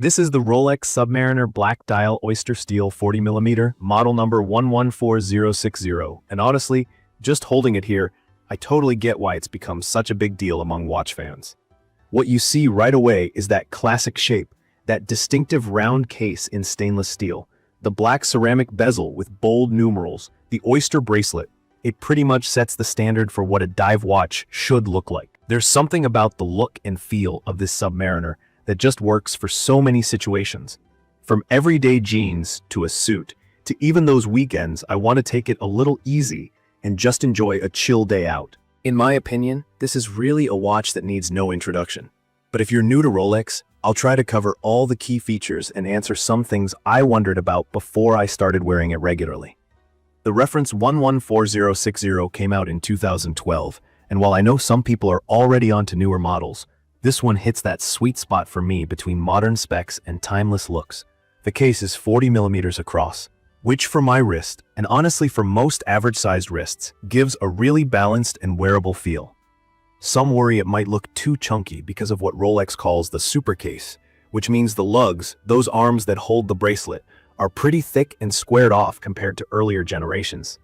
This is the Rolex Submariner black dial Oystersteel 40mm, model number 114060, and honestly, just holding it here, I totally get why it's become such a big deal among watch fans. What you see right away is that classic shape, that distinctive round case in stainless steel, the black ceramic bezel with bold numerals, the Oyster bracelet. It pretty much sets the standard for what a dive watch should look like. There's something about the look and feel of this Submariner that just works for so many situations. From everyday jeans to a suit, to even those weekends I want to take it a little easy and just enjoy a chill day out. In my opinion, this is really a watch that needs no introduction. But if you're new to Rolex, I'll try to cover all the key features and answer some things I wondered about before I started wearing it regularly. The reference 114060 came out in 2012, and while I know some people are already onto newer models, this one hits that sweet spot for me between modern specs and timeless looks. The case is 40mm across, which for my wrist, and honestly for most average-sized wrists, gives a really balanced and wearable feel. Some worry it might look too chunky because of what Rolex calls the super case, which means the lugs, those arms that hold the bracelet, are pretty thick and squared off compared to earlier generations.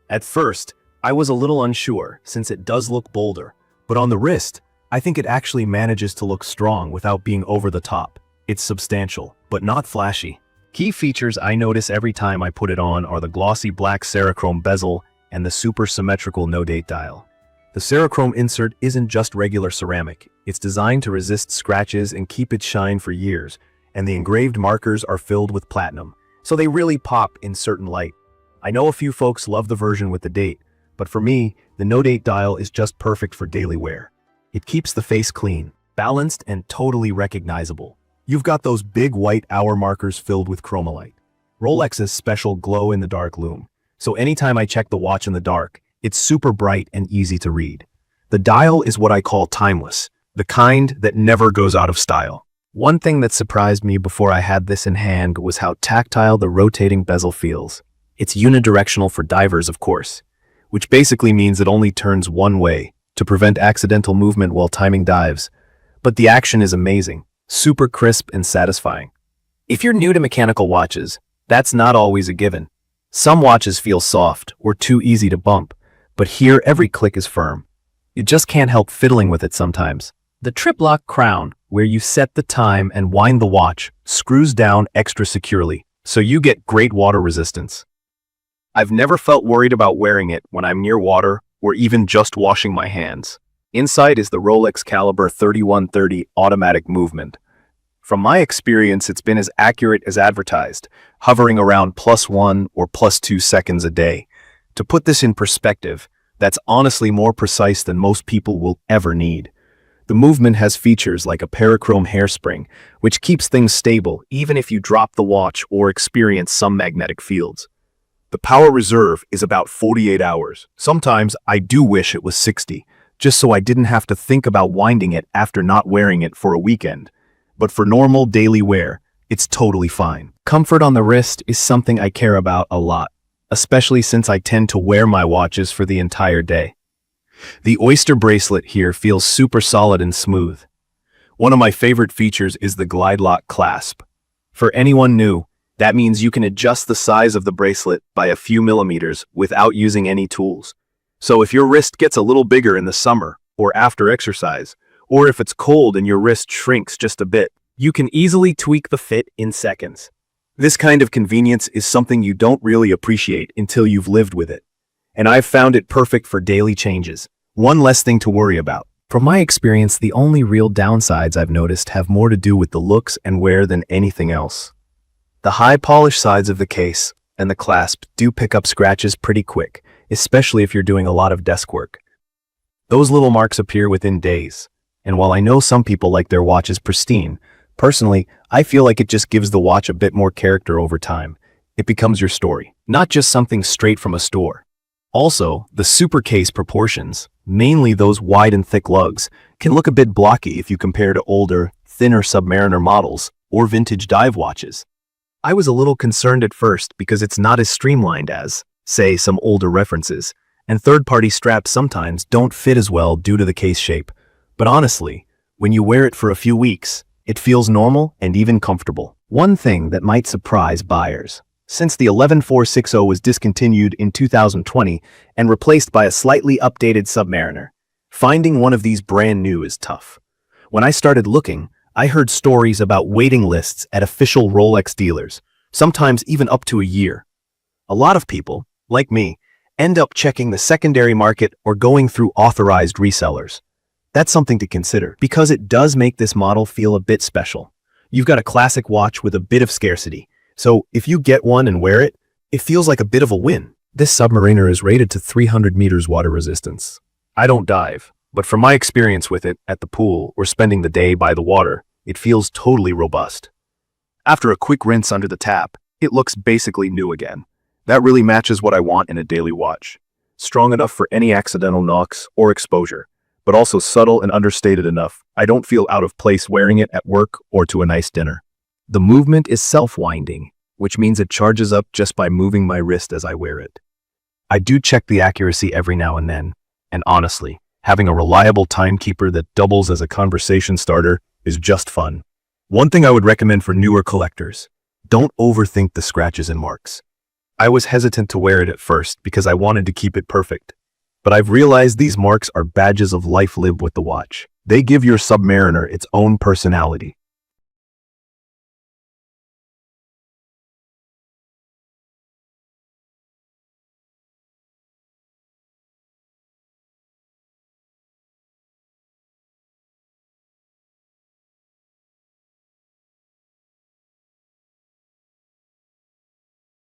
At first, I was a little unsure since it does look bolder, but on the wrist, I think it actually manages to look strong without being over the top. It's substantial, but not flashy. Key features I notice every time I put it on are the glossy black Cerachrome bezel and the super symmetrical no-date dial. The Cerachrome insert isn't just regular ceramic. It's designed to resist scratches and keep its shine for years, and the engraved markers are filled with platinum, so they really pop in certain light. I know a few folks love the version with the date, but for me, the no-date dial is just perfect for daily wear. It keeps the face clean, balanced, and totally recognizable. You've got those big white hour markers filled with Chromalight, Rolex's special glow-in-the-dark lume, so anytime I check the watch in the dark, it's super bright and easy to read. The dial is what I call timeless, the kind that never goes out of style. One thing that surprised me before I had this in hand was how tactile the rotating bezel feels. It's unidirectional for divers, of course, which basically means it only turns one way to prevent accidental movement while timing dives. But the action is amazing, super crisp and satisfying. If you're new to mechanical watches, that's not always a given. Some watches feel soft or too easy to bump, but here every click is firm. You just can't help fiddling with it sometimes. The Triplock crown, where you set the time and wind the watch, screws down extra securely, so you get great water resistance. I've never felt worried about wearing it when I'm near water or even just washing my hands. Inside is the Rolex caliber 3130 automatic movement. From my experience, it's been as accurate as advertised, hovering around +1 or +2 seconds a day. To put this in perspective, that's honestly more precise than most people will ever need. The movement has features like a parachrome hairspring, which keeps things stable even if you drop the watch or experience some magnetic fields. The power reserve is about 48 hours. Sometimes I do wish it was 60, just so I didn't have to think about winding it after not wearing it for a weekend. But for normal daily wear, it's totally fine. Comfort on the wrist is something I care about a lot, especially since I tend to wear my watches for the entire day. The Oyster bracelet here feels super solid and smooth. One of my favorite features is the Glidelock clasp. For anyone new, that means you can adjust the size of the bracelet by a few millimeters without using any tools. So if your wrist gets a little bigger in the summer or after exercise, or if it's cold and your wrist shrinks just a bit, you can easily tweak the fit in seconds. This kind of convenience is something you don't really appreciate until you've lived with it. And I've found it perfect for daily changes. One less thing to worry about. From my experience, the only real downsides I've noticed have more to do with the looks and wear than anything else. The high polished sides of the case and the clasp do pick up scratches pretty quick, especially if you're doing a lot of desk work. Those little marks appear within days, and while I know some people like their watches pristine, personally, I feel like it just gives the watch a bit more character over time. It becomes your story, not just something straight from a store. Also, the super case proportions, mainly those wide and thick lugs, can look a bit blocky if you compare to older, thinner Submariner models or vintage dive watches. I was a little concerned at first because it's not as streamlined as, say, some older references, and third-party straps sometimes don't fit as well due to the case shape. But honestly, when you wear it for a few weeks, It feels normal and even comfortable. One thing that might surprise buyers. Since the 11460 was discontinued in 2020 and replaced by a slightly updated Submariner, finding one of these brand new is tough. When I started looking, I heard stories about waiting lists at official Rolex dealers, sometimes even up to a year. A lot of people, like me, end up checking the secondary market or going through authorized resellers. That's something to consider, because it does make this model feel a bit special. You've got a classic watch with a bit of scarcity, so if you get one and wear it, it feels like a bit of a win. This Submariner is rated to 300 meters water resistance. I don't dive, but from my experience with it at the pool or spending the day by the water, it feels totally robust. After a quick rinse under the tap, it looks basically new again. That really matches what I want in a daily watch. Strong enough for any accidental knocks or exposure, but also subtle and understated enough I don't feel out of place wearing it at work or to a nice dinner. The movement is self-winding, which means it charges up just by moving my wrist as I wear it. I do check the accuracy every now and then, and honestly, having a reliable timekeeper that doubles as a conversation starter is just fun. One thing I would recommend for newer collectors: don't overthink the scratches and marks. I was hesitant to wear it at first because I wanted to keep it perfect, but I've realized these marks are badges of life lived with the watch. They give your Submariner its own personality.